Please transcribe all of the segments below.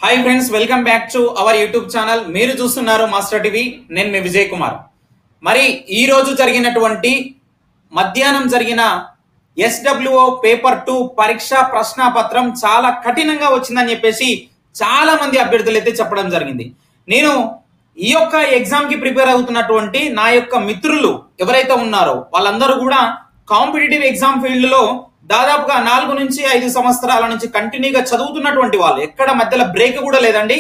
Hi friends, welcome back to our YouTube channel. మీరు చూస్తున్నారు master TV. నేను మీ విజయ్ కుమార్. మరి ఈ రోజు జరిగినటువంటి మధ్యాహ్నం జరిగిన SWO పేపర్ 2 పరీక్ష ప్రశ్నాపత్రం చాలా కఠినంగా వచ్చిందని చెప్పేసి చాలా మంది అభ్యర్థులు అయితే చెప్పడం జరిగింది. నేను ఈ యొక్క ఎగ్జామ్ కి ప్రిపేర్ అవుతున్నటువంటి నా యొక్క మిత్రులు ఎవరైతే ఉన్నారో వాళ్ళందరూ కూడా కాంపిటేటివ్ ఎగ్జామ్ ఫీల్డ్ లో దాదాపుగా 4 నుంచి 5 సంవత్సరాల నుంచి కంటిన్యూగా చదువుతున్నటువంటి వాళ్ళు, ఎక్కడ మధ్యలో బ్రేక్ కూడా లేదండి.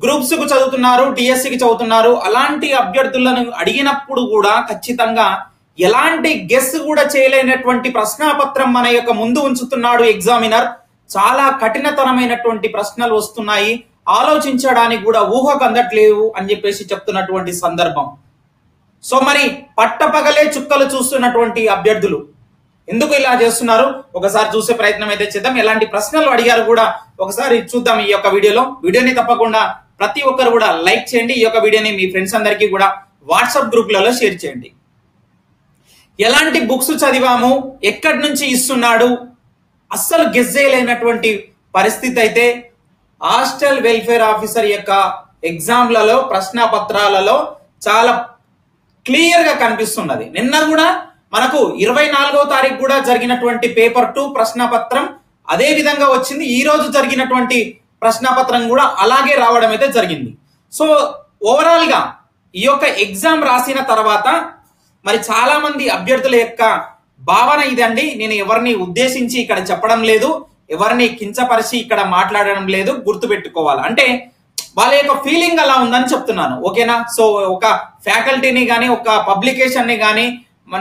గ్రూప్స్ కు చదువుతున్నారు, డిఎస్సికి చదువుతున్నారు. అలాంటి అభ్యర్థులను అడిగినప్పుడు కూడా ఖచ్చితంగా ఎలాంటి గెస్ కూడా చేయలేనటువంటి ప్రశ్నాపత్రం మన యొక్క ముందు ఉంచుతున్నాడు ఎగ్జామినర్. చాలా కఠినతరమైనటువంటి ప్రశ్నలు వస్తున్నాయి, ఆలోచించడానికి కూడా ఊహకు అందట్లేవు అని చెప్పేసి చెప్తున్నటువంటి సందర్భం. సో మరి పట్టపగలే చుక్కలు చూస్తున్నటువంటి అభ్యర్థులు ఎందుకు ఇలా చేస్తున్నారు ఒకసారి చూసే ప్రయత్నం అయితే చేద్దాం. ఎలాంటి ప్రశ్నలు అడిగారు కూడా ఒకసారి చూద్దాం ఈ యొక్క వీడియోని తప్పకుండా ప్రతి ఒక్కరు కూడా లైక్ చేయండి. ఈ యొక్క వీడియోని మీ ఫ్రెండ్స్ అందరికీ కూడా వాట్సాప్ గ్రూప్లలో షేర్ చేయండి. ఎలాంటి బుక్స్ చదివాము, ఎక్కడి నుంచి ఇస్తున్నాడు, అస్సలు గెస్ చేయలేనటువంటి పరిస్థితి అయితే హాస్టల్ వెల్ఫేర్ ఆఫీసర్ యొక్క ఎగ్జామ్లలో ప్రశ్నాపత్రాలలో చాలా క్లియర్ గా కనిపిస్తున్నది. నిన్న కూడా మనకు 24వ తారీఖు కూడా జరిగినటువంటి పేపర్ 2 ప్రశ్నాపత్రం అదే విధంగా వచ్చింది. ఈ రోజు జరిగినటువంటి ప్రశ్నాపత్రం కూడా అలాగే రావడం అయితే జరిగింది. సో ఓవరాల్ గా ఈ యొక్క ఎగ్జామ్ రాసిన తర్వాత మరి చాలా మంది అభ్యర్థుల యొక్క భావన ఇదండి. నేను ఎవరిని ఉద్దేశించి ఇక్కడ చెప్పడం లేదు, ఎవరిని కించపరిచి ఇక్కడ మాట్లాడడం లేదు, గుర్తుపెట్టుకోవాలి. అంటే వాళ్ళ యొక్క ఫీలింగ్ అలా ఉందని చెప్తున్నాను, ఓకేనా? సో ఒక ఫ్యాకల్టీని కానీ ఒక పబ్లికేషన్ ని కానీ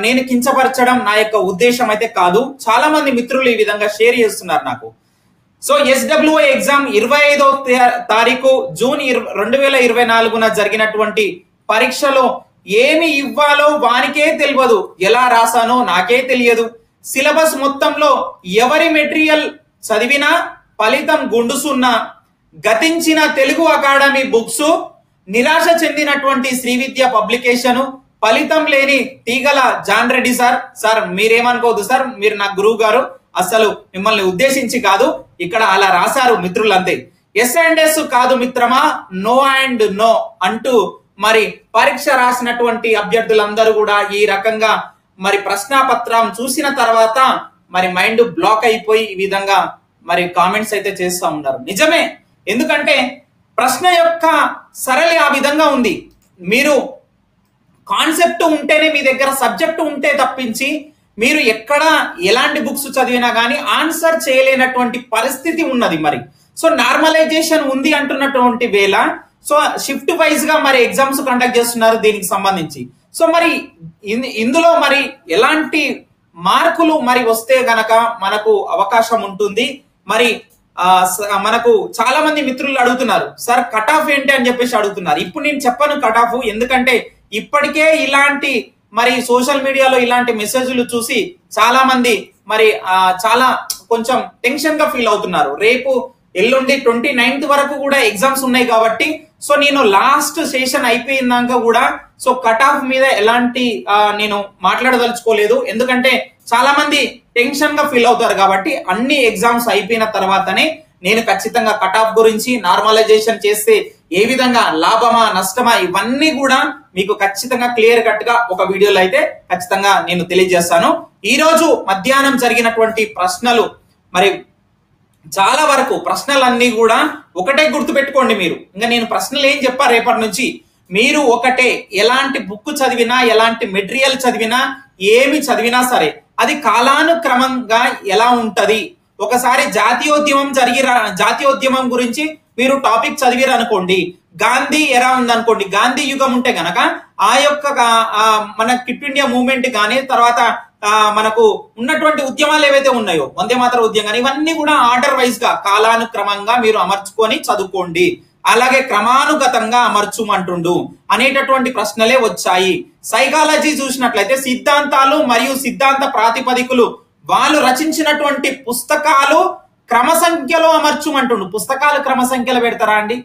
నేను కించపరచడం నా యొక్క ఉద్దేశం అయితే కాదు. చాలా మంది మిత్రులు ఈ విధంగా షేర్ చేస్తున్నారు నాకు. సో SWO ఎగ్జామ్ 25వ తారీఖు జూన్ 2024 జరిగినటువంటి పరీక్షలో ఏమి ఇవ్వాలో వానికే తెలియదు, ఎలా రాసానో నాకే తెలియదు. సిలబస్ మొత్తంలో ఎవరి మెటీరియల్ చదివినా ఫలితం గుండుసున్నా, గతించిన తెలుగు అకాడమీ బుక్స్, నిరాశ చెందినటువంటి శ్రీ విద్య పబ్లికేషన్, ఫలితం లేని తీగల జాన్ రెడ్డి సార్ మీరేమనుకోవద్దు సార్, మీరు నా గురువు గారు, అసలు మిమ్మల్ని ఉద్దేశించి కాదు, ఇక్కడ అలా రాశారు మిత్రులంతే. S&S కాదు మిత్రమా, నో అండ్ నో అంటూ మరి పరీక్ష రాసినటువంటి అభ్యర్థులందరూ కూడా ఈ రకంగా మరి ప్రశ్నాపత్రం చూసిన తర్వాత మరి మైండ్ బ్లాక్ అయిపోయి ఈ విధంగా మరి కామెంట్స్ అయితే చేస్తూ ఉన్నారు. నిజమే, ఎందుకంటే ప్రశ్న యొక్క సరళి ఆ విధంగా ఉంది. మీరు కాన్సెప్ట్ ఉంటేనే మీ దగ్గర సబ్జెక్ట్ ఉంటే తప్పించి మీరు ఎక్కడ ఎలాంటి బుక్స్ చదివినా కానీ ఆన్సర్ చేయలేనటువంటి పరిస్థితి ఉన్నది. మరి సో నార్మలైజేషన్ ఉంది అంటున్నటువంటి వేళ సో షిఫ్ట్ వైజ్ గా మరి ఎగ్జామ్స్ కండక్ట్ చేస్తున్నారు దీనికి సంబంధించి. సో మరి ఇందులో మరి ఎలాంటి మార్కులు మరి వస్తే గనక మనకు అవకాశం ఉంటుంది. మరి మనకు చాలా మంది మిత్రులు అడుగుతున్నారు, సార్ కట్ ఆఫ్ ఏంటి అని చెప్పేసి అడుగుతున్నారు. ఇప్పుడు నేను చెప్పను కట్ ఆఫ్, ఎందుకంటే ఇప్పటికే ఇలాంటి మరి సోషల్ మీడియాలో ఇలాంటి మెసేజ్లు చూసి చాలా మంది మరి చాలా కొంచెం టెన్షన్ గా ఫీల్ అవుతున్నారు. రేపు ఎల్లుండి 29th వరకు కూడా ఎగ్జామ్స్ ఉన్నాయి కాబట్టి సో నేను లాస్ట్ సెషన్ అయిపోయిందాక కూడా సో కట్ ఆఫ్ మీద ఎలాంటి నేను మాట్లాడదలుచుకోలేదు, ఎందుకంటే చాలా మంది టెన్షన్ గా ఫీల్ అవుతారు. కాబట్టి అన్ని ఎగ్జామ్స్ అయిపోయిన తర్వాతనే నేను ఖచ్చితంగా కట్ ఆఫ్ గురించి, నార్మలైజేషన్ చేస్తే ఏ విధంగా లాభమా నష్టమా ఇవన్నీ కూడా మీకు ఖచ్చితంగా క్లియర్ కట్ గా ఒక వీడియోలో అయితే ఖచ్చితంగా నేను తెలియజేస్తాను. ఈ రోజు మధ్యాహ్నం జరిగినటువంటి ప్రశ్నలు మరి చాలా వరకు ప్రశ్నలన్నీ కూడా ఒకటే గుర్తు పెట్టుకోండి. మీరు ఇంకా నేను ప్రశ్నలు ఏం చెప్పా రేపటి నుంచి మీరు ఒకటే, ఎలాంటి బుక్ చదివినా ఎలాంటి మెటీరియల్ చదివినా ఏమి చదివినా సరే అది కాలానుక్రమంగా ఎలా ఉంటది. ఒకసారి జాతీయోద్యమం గురించి మీరు టాపిక్ చదివారు అనుకోండి, గాంధీ ఎరా ఉందనుకోండి, గాంధీ యుగం ఉంటే గనక ఆ యొక్క మన క్విట్ ఇండియా మూవ్మెంట్ కానీ తర్వాత మనకు ఉన్నటువంటి ఉద్యమాలు ఏవైతే ఉన్నాయో వందే మాతరం ఉద్యమం కానీ ఇవన్నీ కూడా ఆర్డర్ వైజ్ గా కాలానుక్రమంగా మీరు అమర్చుకొని చదువుకోండి. అలాగే క్రమానుగతంగా అమర్చుమంటుండు అనేటటువంటి ప్రశ్నలే వచ్చాయి. సైకాలజీ చూసినట్లయితే సిద్ధాంతాలు మరియు సిద్ధాంత ప్రాతిపదికలు వాళ్ళు రచించినటువంటి పుస్తకాలు క్రమ సంఖ్యలో అమర్చుమంటుండు. పుస్తకాలు క్రమ సంఖ్యలో పెడతారా అండి?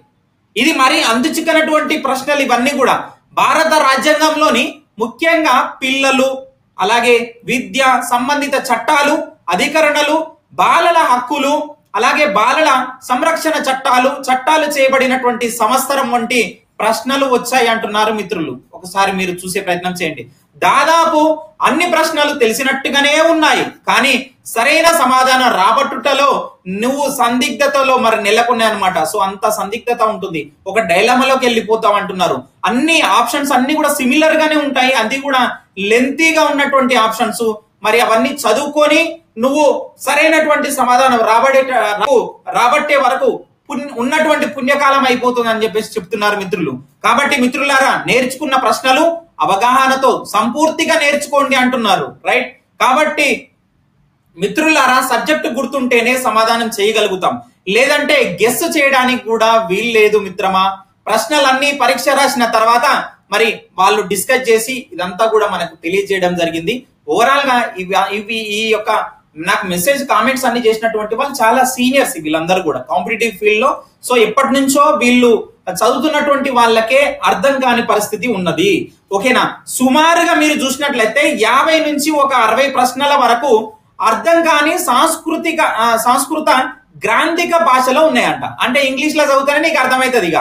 ఇది మరి అందుచిక్కనటువంటి ప్రశ్నలు ఇవన్నీ కూడా. భారత రాజ్యాంగంలోని ముఖ్యంగా పిల్లలు, అలాగే విద్య సంబంధిత చట్టాలు, అధికరణలు, బాలల హక్కులు, అలాగే బాలల సంరక్షణ చట్టాలు చేయబడినటువంటి సంవత్సరం వంటి ప్రశ్నలు వచ్చాయి అంటున్నారు మిత్రులు. ఒకసారి మీరు చూసే ప్రయత్నం చేయండి. దాదాపు అన్ని ప్రశ్నలు తెలిసినట్టుగానే ఉన్నాయి, కానీ సరైన సమాధానం రాబట్టుటలో నువ్వు సందిగ్ధతలో మరి నెలకొన్నాయి అనమాట. సో అంత సందిగ్ధత ఉంటుంది, ఒక డైలమాలోకి వెళ్ళిపోతావు అంటున్నారు. అన్ని ఆప్షన్స్ అన్ని కూడా సిమిలర్ గానే ఉంటాయి, అది కూడా లెంతీగా ఉన్నటువంటి ఆప్షన్స్. మరి అవన్నీ చదువుకొని నువ్వు సరైనటువంటి సమాధానం రాబట్టే వరకు ఉన్నటువంటి పుణ్యకాలం అయిపోతుంది అని చెప్పేసి చెప్తున్నారు మిత్రులు. కాబట్టి మిత్రులారా, నేర్చుకున్న ప్రశ్నలు అవగాహనతో సంపూర్తిగా నేర్చుకోండి అంటున్నారు. రైట్. కాబట్టి మిత్రులారా, సబ్జెక్టు గుర్తుంటేనే సమాధానం చేయగలుగుతాం, లేదంటే గెస్ చేయడానికి కూడా వీల్లేదు మిత్రమా. ప్రశ్నలన్నీ పరీక్ష రాసిన తర్వాత మరి వాళ్ళు డిస్కస్ చేసి ఇదంతా కూడా మనకు తెలియజేయడం జరిగింది. ఓవరాల్ గా ఇవి ఈ యొక్క నాకు మెసేజ్ కామెంట్స్ అన్ని చేసినటువంటి వాళ్ళు చాలా సీనియర్స్ వీళ్ళందరూ కూడా కాంపిటేటివ్ ఫీల్డ్ లో. సో ఎప్పటి నుంచో వీళ్ళు చదువుతున్నటువంటి వాళ్ళకే అర్థం కాని పరిస్థితి ఉన్నది. ఓకేనా. సుమారుగా మీరు చూసినట్లయితే 50 నుంచి ఒక 60 ప్రశ్నల వరకు అర్థం కాని సంస్కృత గ్రాంధిక భాషలో ఉన్నాయంట. అంటే ఇంగ్లీష్ లో చదువుతానే నీకు అర్థమవుతుంది. ఇక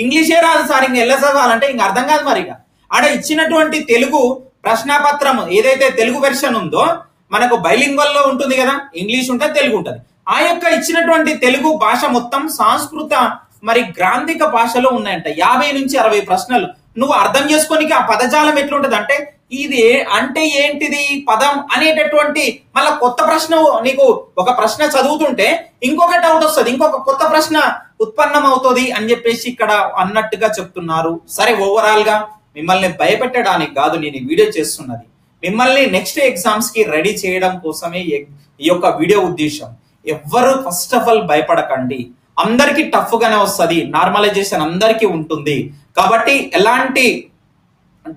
ఇంగ్లీషే రాదు సార్, ఇంక ఎలా చదవాలంటే ఇంక అర్థం కాదు. మరి ఇక ఆడ ఇచ్చినటువంటి తెలుగు ప్రశ్నాపత్రం ఏదైతే తెలుగు వెర్షన్ ఉందో, మనకు బైలింగ్వల్ లో ఉంటుంది కదా, ఇంగ్లీష్ ఉంటుంది తెలుగు ఉంటుంది. ఆ యొక్క ఇచ్చినటువంటి తెలుగు భాష మొత్తం సంస్కృత మరి గ్రాంధిక భాషలో ఉన్నాయంట. 50 నుంచి 60 ప్రశ్నలు. నువ్వు అర్థం చేసుకోనికి ఆ పదజాలం ఎట్లుంటది అంటే, ఇది అంటే ఏంటిది పదం అనేటటువంటి మళ్ళా కొత్త ప్రశ్న. నీకు ఒక ప్రశ్న చదువుతుంటే ఇంకొక డౌట్ వస్తుంది, ఇంకొక కొత్త ప్రశ్న ఉత్పన్నం అవుతుంది అని చెప్పేసి ఇక్కడ అన్నట్టుగా చెప్తున్నారు. సరే, ఓవరాల్ గా మిమ్మల్ని భయపెట్టడానికి కాదు నేను ఈ వీడియో చేస్తున్నది, మిమ్మల్ని నెక్స్ట్ ఎగ్జామ్స్ కి రెడీ చేయడం కోసమే ఈ యొక్క వీడియో ఉద్దేశం. ఎవ్వరు ఫస్ట్ ఆఫ్ ఆల్ భయపడకండి, అందరికి టఫ్ గానే వస్తుంది, నార్మలైజేషన్ అందరికీ ఉంటుంది. కాబట్టి ఎలాంటి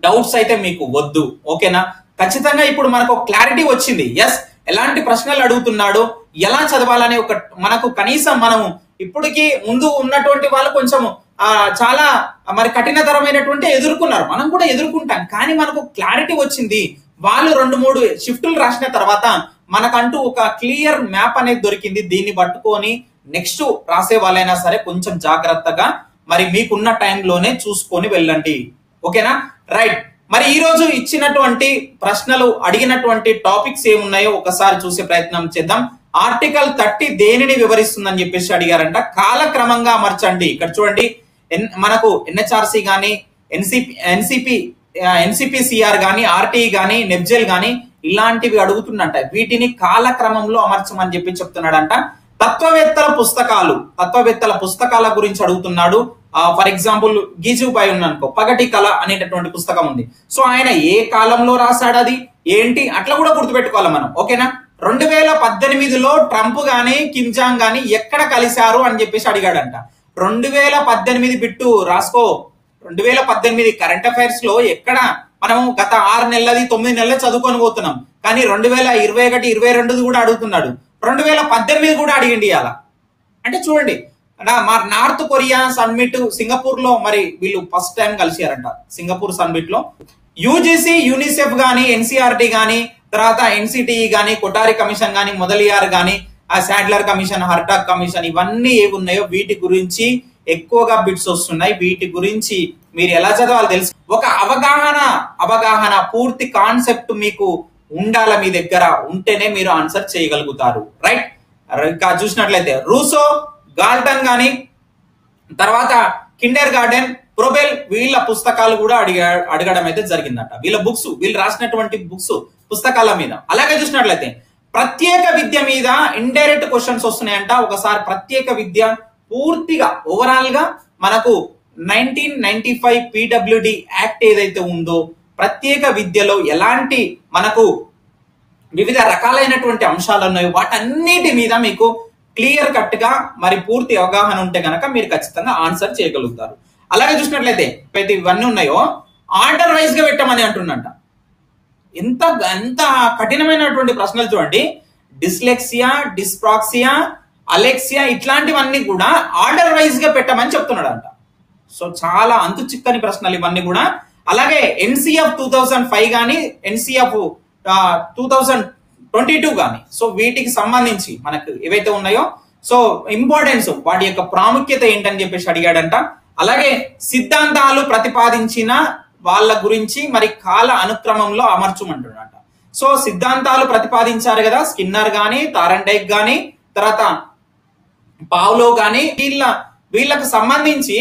డౌట్స్ అయితే మీకు వద్దు. ఓకేనా. ఖచ్చితంగా ఇప్పుడు మనకు క్లారిటీ వచ్చింది. ఎస్, ఎలాంటి ప్రశ్నలు అడుగుతున్నాడు, ఎలా చదవాలనే ఒక మనకు కనీసం మనము ఇప్పటికి ముందు ఉన్నటువంటి వాళ్ళు కొంచెం చాలా మరి కఠినతరమైనటువంటి ఎదుర్కొన్నారు, మనం కూడా ఎదుర్కొంటాం. కానీ మనకు క్లారిటీ వచ్చింది. వాళ్ళు 2-3 షిఫ్టులు రాసిన తర్వాత మనకంటూ ఒక క్లియర్ మ్యాప్ అనేది దొరికింది. దీన్ని పట్టుకొని నెక్స్ట్ రాసే వాళ్ళైనా సరే కొంచెం జాగ్రత్తగా మరి మీకున్న టైంలోనే చూసుకొని వెళ్ళండి. ఓకేనా. రైట్. మరి ఈ రోజు ఇచ్చినటువంటి ప్రశ్నలు అడిగినటువంటి టాపిక్స్ ఏమున్నాయో ఒకసారి చూసే ప్రయత్నం చేద్దాం. ఆర్టికల్ 30 దేనిని వివరిస్తుందని చెప్పేసి అడిగారంట. కాలక్రమంగా అమర్చండి. ఇక్కడ చూడండి, మనకు ఎన్హెచ్ఆర్సి గాని ఎన్సిపిసిఆర్ గాని ఆర్టీఈ గాని నెబ్జెల్ గాని ఇలాంటివి అడుగుతున్నట్ట. వీటిని కాలక్రమంలో అమర్చమని చెప్పి చెప్తున్నాడంట. తత్వవేత్తల పుస్తకాల గురించి అడుగుతున్నాడు. ఫర్ ఎగ్జాంపుల్ గీజుబాయ్ ఉన్నానుకో, పగటి కళ అనేటటువంటి పుస్తకం ఉంది. సో ఆయన ఏ కాలంలో రాశాడు, అది ఏంటి అట్లా కూడా గుర్తుపెట్టుకోవాలి మనం. ఓకేనా. 2018లో ట్రంప్ గాని కిమ్ జాంగ్ గాని ఎక్కడ కలిశారు అని చెప్పేసి అడిగాడంట. 2018 బిట్టు రాసుకో. 2018 కరెంట్ అఫైర్స్ లో ఎక్కడ మనము గత 6 నెలలది 9 నెలలు చదువుకొని పోతున్నాం, కానీ 2021, 22 కూడా అడుగుతున్నాడు. 2018 కూడా అడిగిండి అలా. అంటే చూడండి, నార్త్ కొరియా సమ్మిట్ సింగపూర్ లో మరి వీళ్ళు ఫస్ట్ టైం కలిసారంట. సింగపూర్ సమ్మిట్ లో యూజీసీ, యూనిసెఫ్ గాని, ఎన్సీఆర్టీ గాని, తర్వాత ఎన్సిటిఈ గాని, కొటారి కమిషన్ గాని, మొదలియార్ గాని, ఆ శాడ్లర్ కమిషన్, హర్టాగ్ కమిషన్, ఇవన్నీ ఏమున్నాయో వీటి గురించి ఎక్కువగా బిట్స్ వస్తున్నాయి. వీటి గురించి మీరు ఎలా చదవాలి తెలుసు. ఒక అవగాహన పూర్తి కాన్సెప్ట్ మీకు ఉండాల, మీ దగ్గర ఉంటేనే మీరు ఆన్సర్ చేయగలుగుతారు. రైట్. ఇంకా చూసినట్లయితే రూసో, గాల్టన్ గాని, తర్వాత కిండర్ గార్డెన్, ప్రొబెల్ వీళ్ళ పుస్తకాలు కూడా అడగడం అయితే జరిగిందట. వీళ్ళ బుక్స్, వీళ్ళు రాసినటువంటి బుక్స్ పుస్తకాల మీద. అలాగే చూసినట్లయితే ప్రత్యేక విద్య మీద ఇండైరెక్ట్ క్వశ్చన్స్ వస్తున్నాయంట. ఒకసారి ప్రత్యేక విద్య పూర్తిగా ఓవరాల్ గా మనకు 1995 PWD యాక్ట్ ఏదైతే ఉందో, ప్రత్యేక విద్యలో ఎలాంటి మనకు వివిధ రకాలైనటువంటి అంశాలు ఉన్నాయో వాటన్నిటి మీద మీకు క్లియర్ కట్ గా మరి పూర్తి అవగాహన ఉంటే గనక మీరు ఖచ్చితంగా ఆన్సర్ చేయగలుగుతారు. అలాగే చూసినట్లయితే ఇవన్నీ ఉన్నాయో ఆర్డర్ వైజ్ గా పెట్టమని అంటున్నంట. ఎంత కఠినమైనటువంటి ప్రశ్నలు చూడండి. డిస్లెక్సియా, డిస్ప్రాక్సియా, అలెక్సియా ఇట్లాంటివన్నీ కూడా ఆర్డర్ వైజ్ గా పెట్టమని చెప్తున్నాడు అంట. సో చాలా అంతు చిక్కని ప్రశ్నలు ఇవన్నీ కూడా. అలాగే ఎన్సిఎఫ్ 2005 గానీ, ఎన్సిఎఫ్ 2022 గానీ, సో వీటికి సంబంధించి మనకు ఏవైతే ఉన్నాయో సో ఇంపార్టెన్స్, వాటి యొక్క ప్రాముఖ్యత ఏంటని చెప్పేసి అడిగాడంట. అలాగే సిద్ధాంతాలు ప్రతిపాదించిన వాళ్ళ గురించి మరి కాల అనుక్రమంలో అమర్చమంటున్నాడు. సో సిద్ధాంతాలు ప్రతిపాదించారు కదా, స్కిన్నర్ గాని, థారండైక్ గాని, తర్వాత పావ్లో గాని, వీళ్ళకు సంబంధించి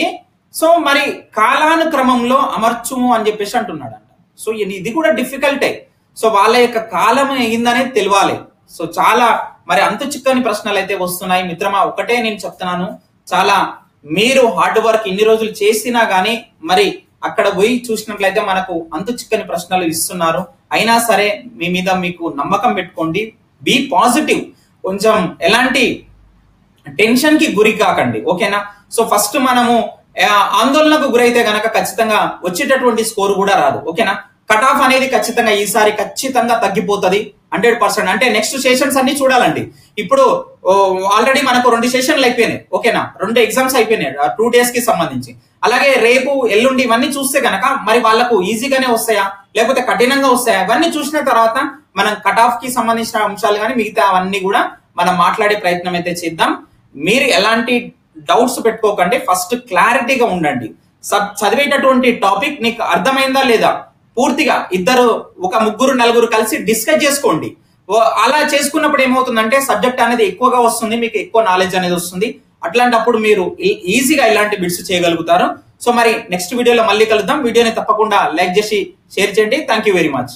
సో మరి కాలానుక్రమంలో అమర్చుము అని చెప్పేసి అంటున్నాడంట. సో ఇది కూడా డిఫికల్టే. సో వాళ్ళ యొక్క కాలం అయిందనేది తెలియాలి. సో చాలా మరి అంతు చిక్కని ప్రశ్నలు అయితే వస్తున్నాయి మిత్రమా. ఒకటే నేను చెప్తున్నాను, చాలా మీరు హార్డ్ వర్క్ ఇన్ని రోజులు చేసినా గానీ మరి అక్కడ పోయి చూసినట్లయితే మనకు అంతు చిక్కని ప్రశ్నలు ఇస్తున్నారు. అయినా సరే మీ మీద మీకు నమ్మకం పెట్టుకోండి, బీ పాజిటివ్, కొంచెం ఎలాంటి టెన్షన్ కి గురి కాకండి, ఓకేనా. సో ఫస్ట్ మనము ఆందోళనకు గురైతే గనక ఖచ్చితంగా వచ్చేటటువంటి స్కోర్ కూడా రాదు, ఓకేనా. కట్ ఆఫ్ అనేది ఖచ్చితంగా ఈసారి ఖచ్చితంగా తగ్గిపోతుంది 100%. అంటే నెక్స్ట్ సెషన్స్ అన్ని చూడాలండి. ఇప్పుడు ఆల్రెడీ మనకు 2 సెషన్లు అయిపోయినాయి, ఓకేనా, 2 ఎగ్జామ్స్ అయిపోయినాయి 2 days కి సంబంధించి. అలాగే రేపు ఎల్లుండి ఇవన్నీ చూస్తే గనక మరి వాళ్ళకు ఈజీగానే వస్తాయా లేకపోతే కఠినంగా వస్తాయా, ఇవన్నీ చూసిన తర్వాత మనం కట్ ఆఫ్ కి సంబంధించిన అంశాలు కానీ మిగతా అవన్నీ కూడా మనం మాట్లాడే ప్రయత్నం అయితే చేద్దాం. మీరు ఎలాంటి డౌట్స్ పెట్టుకోకండి, ఫస్ట్ క్లారిటీగా ఉండండి. చదివేటటువంటి టాపిక్ నీకు అర్థమైందా లేదా పూర్తిగా ఇద్దరు, ఒక 3-4 కలిసి డిస్కస్ చేసుకోండి. అలా చేసుకున్నప్పుడు ఏమవుతుందంటే సబ్జెక్ట్ అనేది ఎక్కువగా వస్తుంది, మీకు ఎక్కువ నాలెడ్జ్ అనేది వస్తుంది. అట్లాంటప్పుడు మీరు ఈజీగా ఇలాంటి బిట్స్ చేయగలుగుతారు. సో మరి నెక్స్ట్ వీడియోలో మళ్ళీ కలుద్దాం. వీడియోని తప్పకుండా లైక్ చేసి షేర్ చేయండి. Thank you very much.